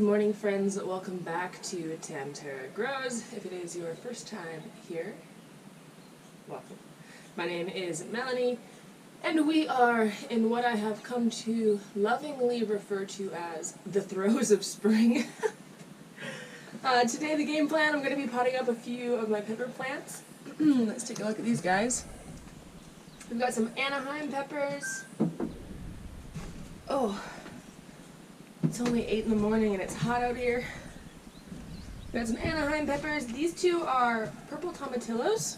Good morning, friends. Welcome back to Terra Grows. If it is your first time here, welcome. My name is Melanie, and we are in what I have come to lovingly refer to as the throes of spring. Today, the game plan, I'm going to be potting up a few of my pepper plants. Let's take a look at these guys. We've got some Anaheim peppers. Oh, it's only 8 in the morning and it's hot out here. We've got some Anaheim peppers. These two are purple tomatillos.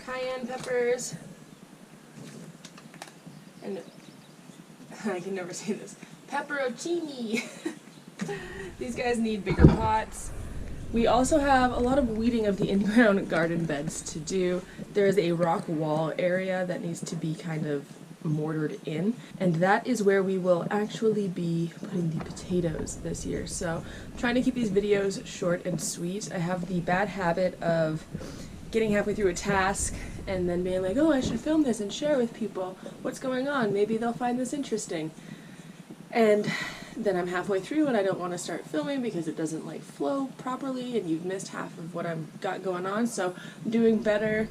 Cayenne peppers. And I can never say this. Pepperoncini. These guys need bigger pots. We also have a lot of weeding of the in-ground garden beds to do. There is a rock wall area that needs to be kind of mortared in, and that is where we will actually be putting the potatoes this year. So I'm trying to keep these videos short and sweet. I have the bad habit of getting halfway through a task and then being like, oh, I should film this and share with people what's going on. Maybe they'll find this interesting. And then I'm halfway through and I don't want to start filming because it doesn't like flow properly and you've missed half of what I've got going on. So I'm doing better,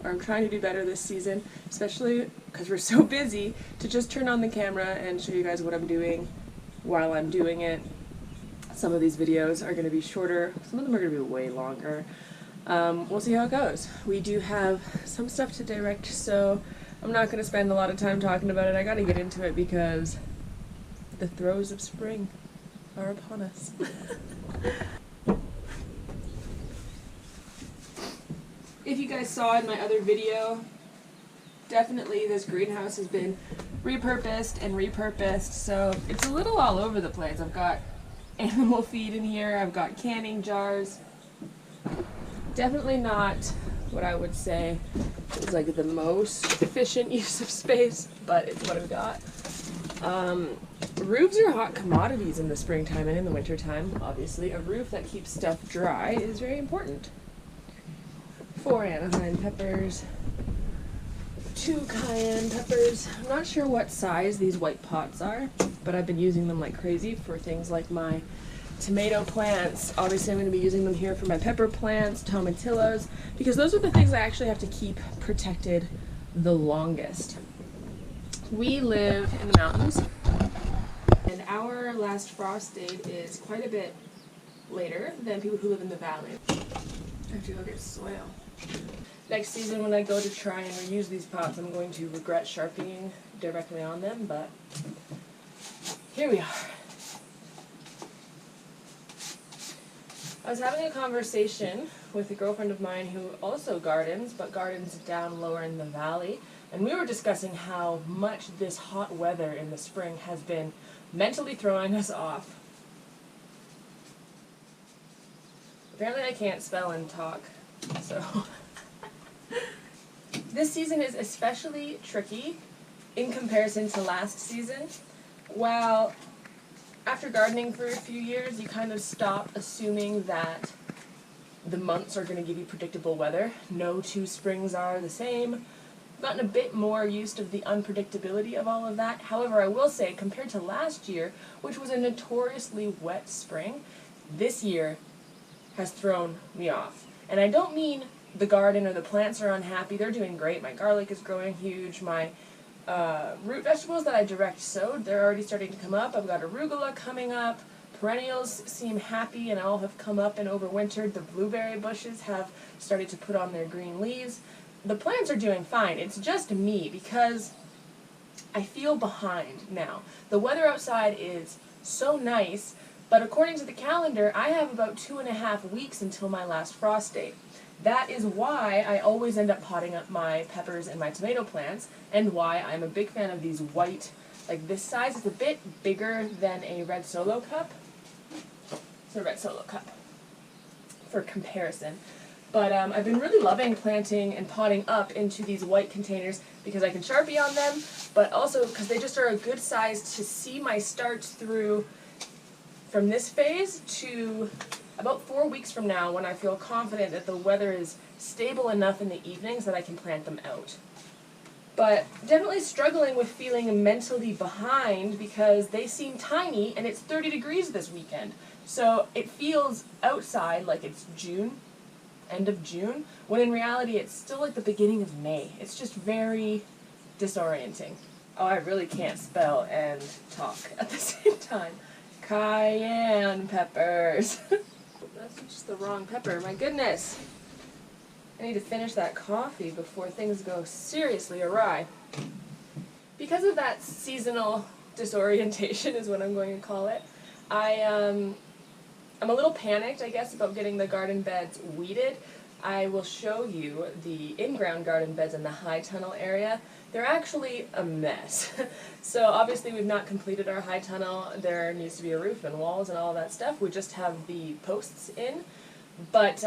or I'm trying to do better this season, especially because we're so busy, to just turn on the camera and show you guys what I'm doing while I'm doing it. Some of these videos are going to be shorter, some of them are going to be way longer. We'll see how it goes. We do have some stuff to direct, so I'm not going to spend a lot of time talking about it. I got to get into it because the throes of spring are upon us. If you guys saw in my other video, definitely this greenhouse has been repurposed and repurposed, so it's a little all over the place. I've got animal feed in here, I've got canning jars. Definitely not what I would say is like the most efficient use of space, but it's what I've got. Roofs are hot commodities in the springtime and in the wintertime, obviously. A roof that keeps stuff dry is very important. 4 Anaheim peppers, 2 cayenne peppers. I'm not sure what size these white pots are, but I've been using them like crazy for things like my tomato plants. Obviously I'm going to be using them here for my pepper plants, tomatillos, because those are the things I actually have to keep protected the longest. We live in the mountains, and our last frost date is quite a bit later than people who live in the valley. I have to go get soil. Next season when I go to try and reuse these pots, I'm going to regret sharpieing directly on them, but here we are. I was having a conversation with a girlfriend of mine who also gardens, but gardens down lower in the valley, and we were discussing how much this hot weather in the spring has been mentally throwing us off. Apparently I can't spell and talk, so this season is especially tricky in comparison to last season. While after gardening for a few years, you kind of stop assuming that the months are going to give you predictable weather. No 2 springs are the same. I've gotten a bit more used to the unpredictability of all of that. However, I will say, compared to last year, which was a notoriously wet spring, this year has thrown me off. And I don't mean the garden or the plants are unhappy. They're doing great. My garlic is growing huge. My root vegetables that I direct sowed, they're already starting to come up. I've got arugula coming up. Perennials seem happy and all have come up and overwintered. The blueberry bushes have started to put on their green leaves. The plants are doing fine. It's just me because I feel behind now. The weather outside is so nice, but according to the calendar, I have about 2.5 weeks until my last frost date. That is why I always end up potting up my peppers and my tomato plants, and why I'm a big fan of these white, like this size. It's a bit bigger than a red Solo cup. It's a red Solo cup for comparison. But I've been really loving planting and potting up into these white containers because I can Sharpie on them, but also because they just are a good size to see my starts through from this phase to about 4 weeks from now, when I feel confident that the weather is stable enough in the evenings that I can plant them out. But definitely struggling with feeling mentally behind because they seem tiny and it's 30 degrees this weekend. So it feels outside like it's June, end of June, when in reality it's still like the beginning of May. It's just very disorienting. Oh, I really can't spell and talk at the same time. Cayenne peppers. That's just the wrong pepper, my goodness. I need to finish that coffee before things go seriously awry. Because of that seasonal disorientation is what I'm going to call it, I'm a little panicked, I guess, about getting the garden beds weeded. I will show you the in-ground garden beds in the high tunnel area. They're actually a mess. So obviously we've not completed our high tunnel. There needs to be a roof and walls and all that stuff. We just have the posts in. But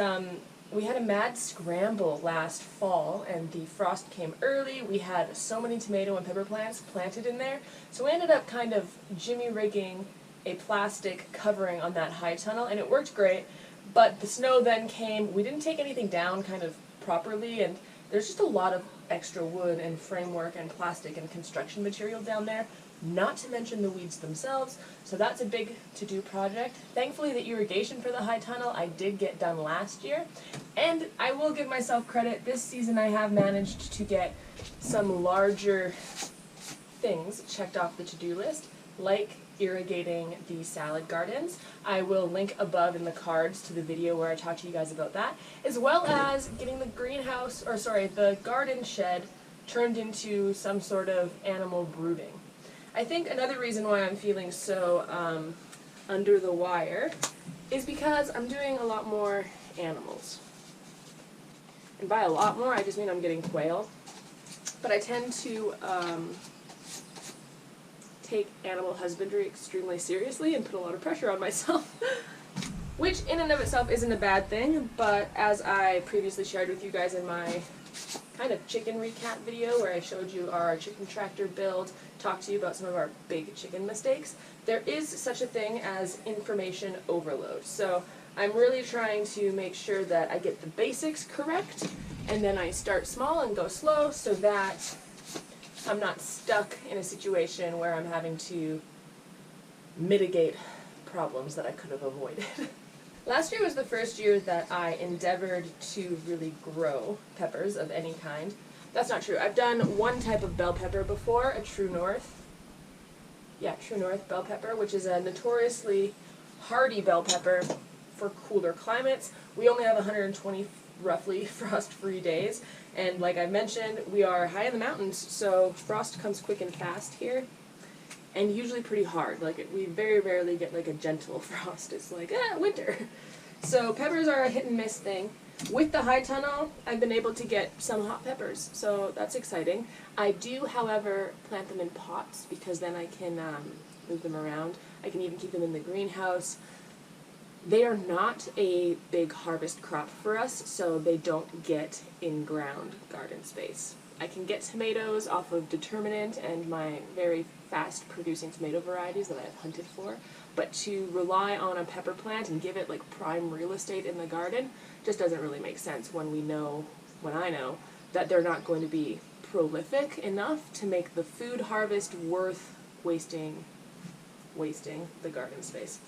we had a mad scramble last fall, and the frost came early. We had so many tomato and pepper plants planted in there, so we ended up kind of jimmy-rigging a plastic covering on that high tunnel, and it worked great, but the snow then came. We didn't take anything down kind of properly, and there's just a lot of extra wood and framework and plastic and construction material down there, not to mention the weeds themselves, so that's a big to-do project. Thankfully, the irrigation for the high tunnel I did get done last year, and I will give myself credit, this season I have managed to get some larger things checked off the to-do list, like irrigating the salad gardens. I will link above in the cards to the video where I talk to you guys about that, as well as getting the the garden shed turned into some sort of animal brooding. I think another reason why I'm feeling so under the wire is because I'm doing a lot more animals. And by a lot more, I just mean I'm getting quail. But I tend to take animal husbandry extremely seriously and put a lot of pressure on myself. Which in and of itself isn't a bad thing, but as I previously shared with you guys in my kind of chicken recap video where I showed you our chicken tractor build, talked to you about some of our big chicken mistakes, there is such a thing as information overload. So I'm really trying to make sure that I get the basics correct, and then I start small and go slow so that I'm not stuck in a situation where I'm having to mitigate problems that I could have avoided. Last year was the first year that I endeavored to really grow peppers of any kind. That's not true. I've done one type of bell pepper before, a True North. Yeah, True North bell pepper, which is a notoriously hardy bell pepper for cooler climates. We only have 120 roughly frost-free days, and like I mentioned, we are high in the mountains, so frost comes quick and fast here. And usually pretty hard. Like, we very rarely get like a gentle frost. It's like, winter. So peppers are a hit and miss thing. With the high tunnel, I've been able to get some hot peppers, so that's exciting. I do, however, plant them in pots because then I can move them around. I can even keep them in the greenhouse. They are not a big harvest crop for us, so they don't get in-ground garden space. I can get tomatoes off of Determinant and my very fast-producing tomato varieties that I've hunted for, but to rely on a pepper plant and give it like prime real estate in the garden just doesn't really make sense when I know that they're not going to be prolific enough to make the food harvest worth wasting the garden space.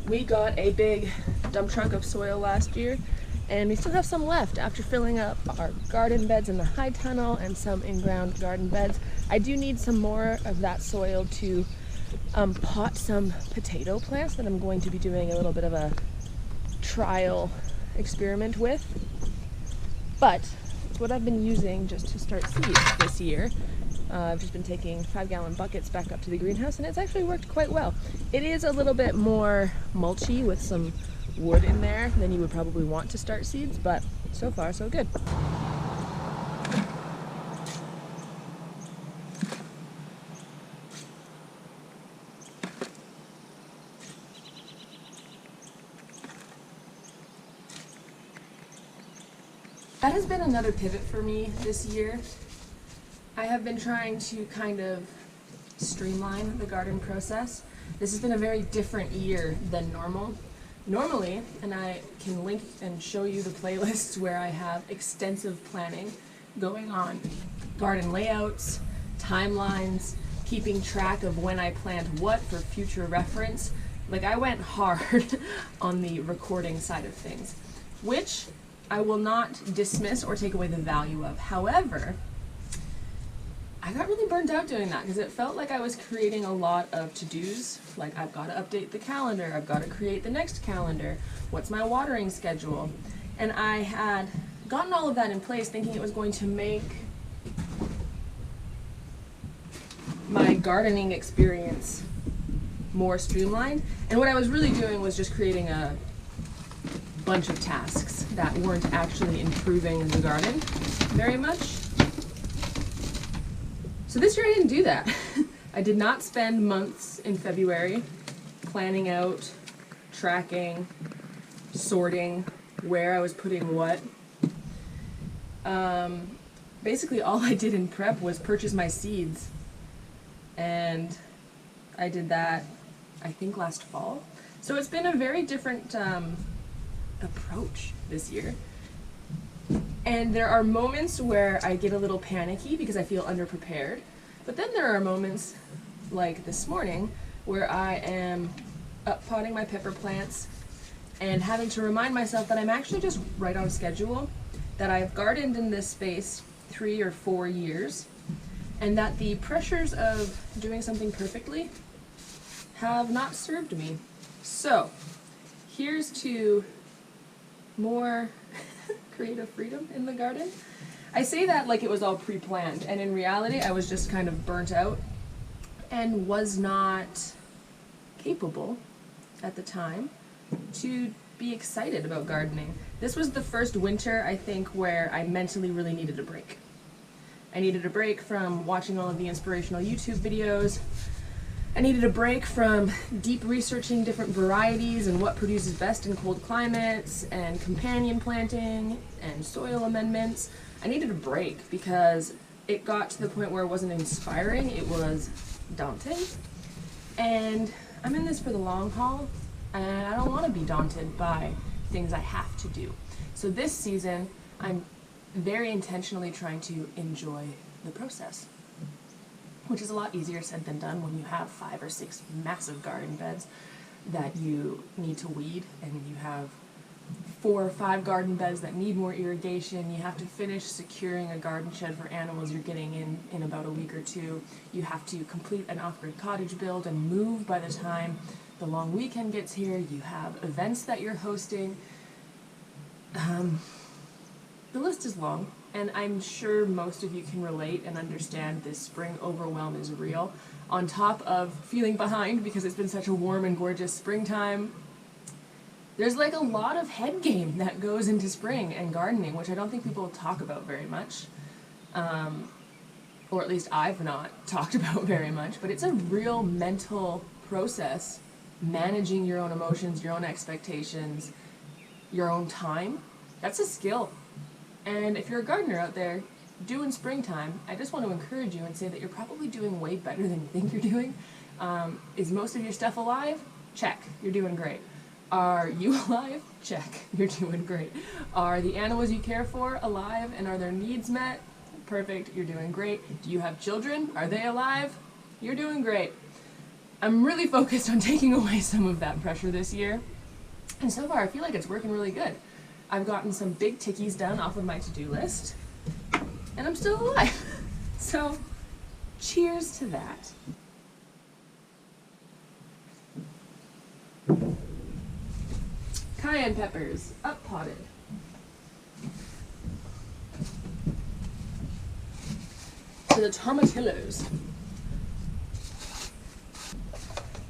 We got a big dump truck of soil last year, and we still have some left after filling up our garden beds in the high tunnel and some in-ground garden beds. I do need some more of that soil to pot some potato plants that I'm going to be doing a little bit of a trial experiment with. But it's what I've been using just to start seeds this year. I've just been taking 5-gallon buckets back up to the greenhouse, and it's actually worked quite well. It is a little bit more mulchy with some wood in there than you would probably want to start seeds, but so far so good. That has been another pivot for me this year. I have been trying to kind of streamline the garden process. This has been a very different year than normal. Normally, and I can link and show you the playlists where I have extensive planning going on. Garden layouts, timelines, keeping track of when I plant what for future reference. Like, I went hard on the recording side of things, which I will not dismiss or take away the value of. However, I got really burnt out doing that because it felt like I was creating a lot of to-dos. Like, I've got to update the calendar, I've got to create the next calendar, what's my watering schedule? And I had gotten all of that in place thinking it was going to make my gardening experience more streamlined. And what I was really doing was just creating a bunch of tasks that weren't actually improving the garden very much. So this year I didn't do that. I did not spend months in February planning out, tracking, sorting where I was putting what. Basically all I did in prep was purchase my seeds, and I did that I think last fall. So it's been a very different approach this year. And there are moments where I get a little panicky because I feel underprepared. But then there are moments, like this morning, where I am up-potting my pepper plants and having to remind myself that I'm actually just right on schedule, that I've gardened in this space 3 or 4 years, and that the pressures of doing something perfectly have not served me. So, here's to more creative freedom in the garden. I say that like it was all pre-planned, and in reality I was just kind of burnt out and was not capable at the time to be excited about gardening. This was the first winter, I think, where I mentally really needed a break. I needed a break from watching all of the inspirational YouTube videos. I needed a break from deep researching different varieties and what produces best in cold climates, and companion planting and soil amendments. I needed a break because it got to the point where it wasn't inspiring, it was daunting. And I'm in this for the long haul, and I don't want to be daunted by things I have to do. So this season, I'm very intentionally trying to enjoy the process, which is a lot easier said than done when you have 5 or 6 massive garden beds that you need to weed, and you have 4 or 5 garden beds that need more irrigation. You have to finish securing a garden shed for animals you're getting in about a week or 2. You have to complete an off-grid cottage build and move by the time the long weekend gets here. You have events that you're hosting. The list is long, and I'm sure most of you can relate and understand this spring overwhelm is real. On top of feeling behind because it's been such a warm and gorgeous springtime, there's like a lot of head game that goes into spring and gardening, which I don't think people talk about very much. Or at least I've not talked about very much, but it's a real mental process, managing your own emotions, your own expectations, your own time. That's a skill. And if you're a gardener out there doing springtime, I just want to encourage you and say that you're probably doing way better than you think you're doing. Is most of your stuff alive? Check, you're doing great. Are you alive? Check, you're doing great. Are the animals you care for alive, and are their needs met? Perfect, you're doing great. Do you have children? Are they alive? You're doing great. I'm really focused on taking away some of that pressure this year, and so far I feel like it's working really good. I've gotten some big tickies done off of my to-do list, and I'm still alive. So, cheers to that. Cayenne peppers, up-potted. To the tomatillos.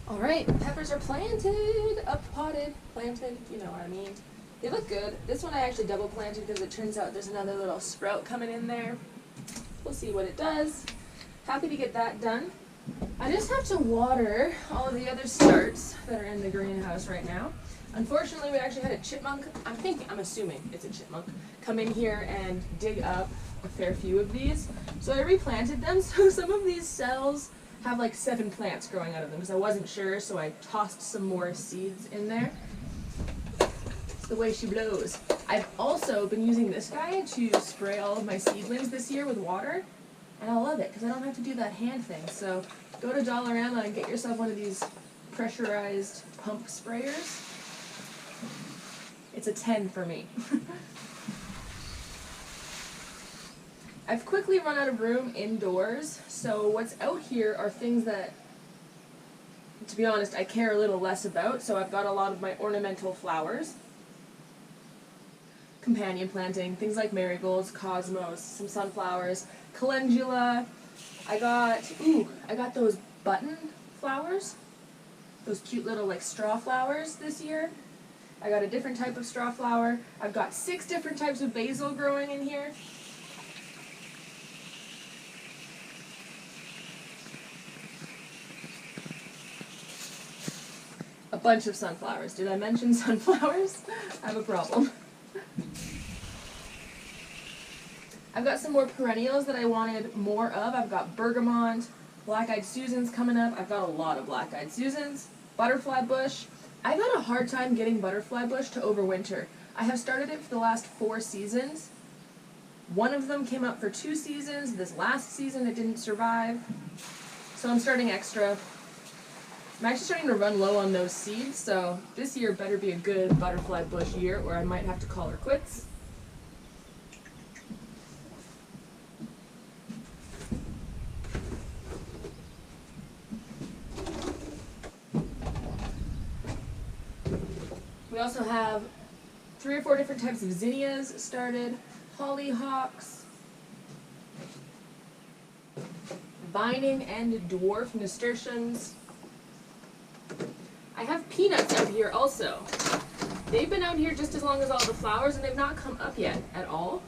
Alright, peppers are planted, up-potted, planted, you know what I mean. They look good. This one I actually double planted because it turns out there's another little sprout coming in there. We'll see what it does. Happy to get that done. I just have to water all of the other starts that are in the greenhouse right now. Unfortunately, we actually had a chipmunk, I'm assuming it's a chipmunk, come in here and dig up a fair few of these. So I replanted them, so some of these cells have like 7 plants growing out of them because I wasn't sure, so I tossed some more seeds in there. It's the way she blows. I've also been using this guy to spray all of my seedlings this year with water, and I love it because I don't have to do that hand thing. So go to Dollarama and get yourself one of these pressurized pump sprayers. It's a 10 for me. I've quickly run out of room indoors, so what's out here are things that, to be honest, I care a little less about. So I've got a lot of my ornamental flowers, companion planting, things like marigolds, cosmos, some sunflowers, calendula. I got those button flowers, those cute little like straw flowers this year. I got a different type of straw flower. I've got 6 different types of basil growing in here. A bunch of sunflowers. Did I mention sunflowers? I have a problem. I've got some more perennials that I wanted more of. I've got bergamot, black-eyed Susans coming up. I've got a lot of black-eyed Susans, butterfly bush. I've had a hard time getting butterfly bush to overwinter. I have started it for the last 4 seasons. One of them came up for 2 seasons. This last season it didn't survive. So I'm starting extra. I'm actually starting to run low on those seeds, so this year better be a good butterfly bush year or I might have to call her quits. We also have 3 or 4 different types of zinnias started, hollyhocks, vining and dwarf nasturtiums. I have peanuts out here also. They've been out here just as long as all the flowers and they've not come up yet at all.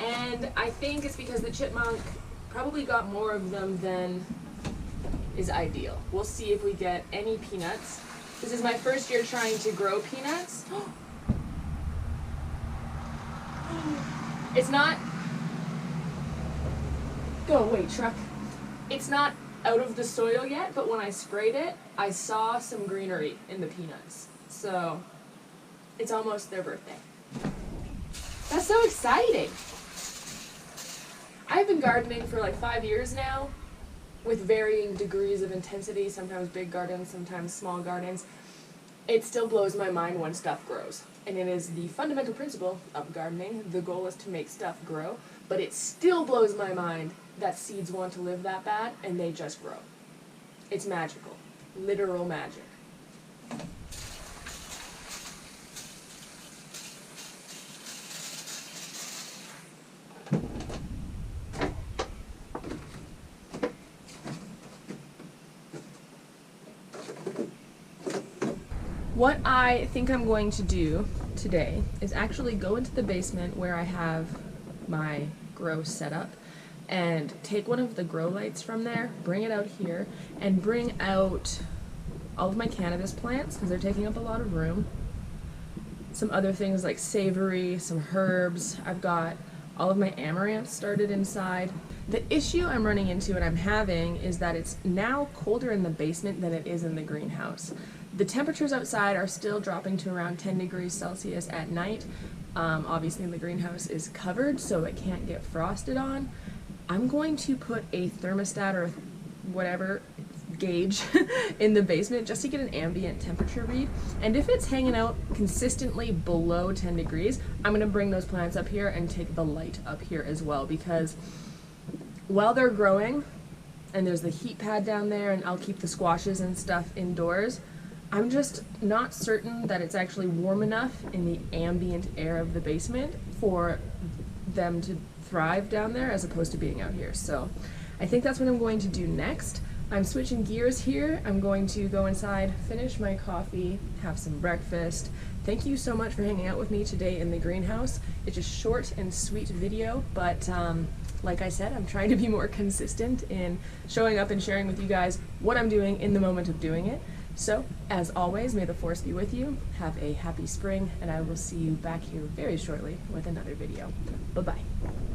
And I think it's because the chipmunk probably got more of them than is ideal. We'll see if we get any peanuts. This is my first year trying to grow peanuts. It's not... Go away, truck. It's not out of the soil yet, but when I sprayed it, I saw some greenery in the peanuts. So, it's almost their birthday. That's so exciting! I've been gardening for like 5 years now, with varying degrees of intensity, sometimes big gardens, sometimes small gardens. It still blows my mind when stuff grows. And it is the fundamental principle of gardening. The goal is to make stuff grow, but it still blows my mind that seeds want to live that bad and they just grow. It's magical. Literal magic. What I think I'm going to do today is actually go into the basement where I have my grow set up and take one of the grow lights from there, bring it out here, and bring out all of my cannabis plants because they're taking up a lot of room. Some other things like savory, some herbs. I've got all of my amaranth started inside. The issue I'm running into and I'm having is that it's now colder in the basement than it is in the greenhouse. The temperatures outside are still dropping to around 10 degrees Celsius at night. Obviously the greenhouse is covered so it can't get frosted on. I'm going to put a thermostat or whatever gauge in the basement just to get an ambient temperature read. And if it's hanging out consistently below 10 degrees, I'm going to bring those plants up here and take the light up here as well, because while they're growing, and there's the heat pad down there, and I'll keep the squashes and stuff indoors, I'm just not certain that it's actually warm enough in the ambient air of the basement for them to thrive down there as opposed to being out here. So I think that's what I'm going to do next. I'm switching gears here. I'm going to go inside, finish my coffee, have some breakfast. Thank you so much for hanging out with me today in the greenhouse. It's a short and sweet video, but like I said, I'm trying to be more consistent in showing up and sharing with you guys what I'm doing in the moment of doing it. So, as always, may the force be with you. Have a happy spring, and I will see you back here very shortly with another video. Bye-bye.